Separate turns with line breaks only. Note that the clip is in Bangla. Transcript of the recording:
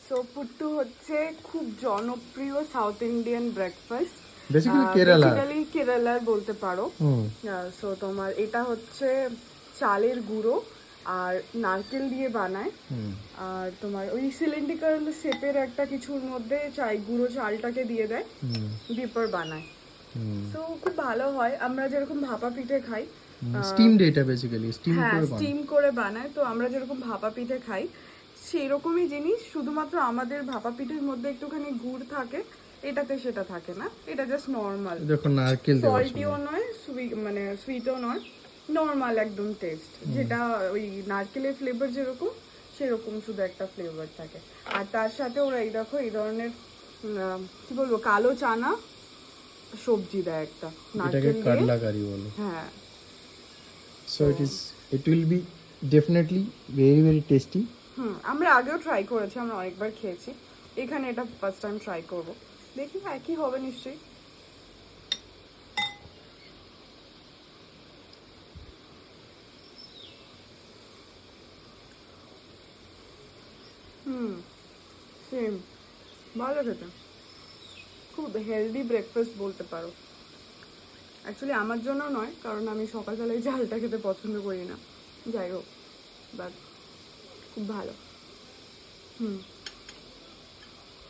সো পুট্টু হচ্ছে খুব জনপ্রিয় সাউথ ইন্ডিয়ান ব্রেকফাস্ট,
বেসিক্যালি
কেরালার বলতে পারো। সো তোমার এটা হচ্ছে চালের গুঁড়ো আর নারকেল দিয়ে বানায়। আর তোমার ওই সিলিন্ড্রিক্যাল শেপের একটা কিছুর মধ্যে গুঁড়ো চালটাকে দিয়ে দেয়, দিয়ে পর বানায়। সো খুব ভালো হয়। আমরা যেরকম ভাপা পিঠে খাই,
স্টিমড, এটা বেসিক্যালি
স্টিম করে বানায়, তো আমরা যেরকম ভাপা পিঠে খাই সেরকমই জিনিস, শুধুমাত্র আমাদের ভাপা পিঠের মধ্যে একটুখানি গুড় থাকে, এটাতে সেটা থাকে না। এটা জাস্ট নর্মাল,
দেখো নারকেল দেওয়া,
সল্টিও নয়, মানে সুইটও নয়, নর্মাল একদম টেস্ট, যেটা ওই নারকেলের ফ্লেভার যেরকম সেরকম শুধু একটা ফ্লেভার থাকে। আর তার সাথে ওরা এই দেখো এই ধরনের কি বলবো কালো চানা সবজি দেয় একটা
এটাকে
নারকেল
কাটলা
দিয়ে।
কারি বলে।
হ্যাঁ,
so it will be definitely very very tasty.
আমরা আগেও ট্রাই করেছি, আমরা অনেকবার খেয়েছি, এখানে এটা ফার্স্ট টাইম ট্রাই করব, দেখি হ্যাঁ কি হবে নিশ্চয়ই। সেম, ভালো খেতে, খুব হেলদি ব্রেকফাস্ট বলতে পারো। অ্যাকচুয়ালি আমার জন্য নয়, কারণ আমি সকালবেলায় ঝালটা খেতে পছন্দ করি না, যাই হোক, বাট খুব ভালো।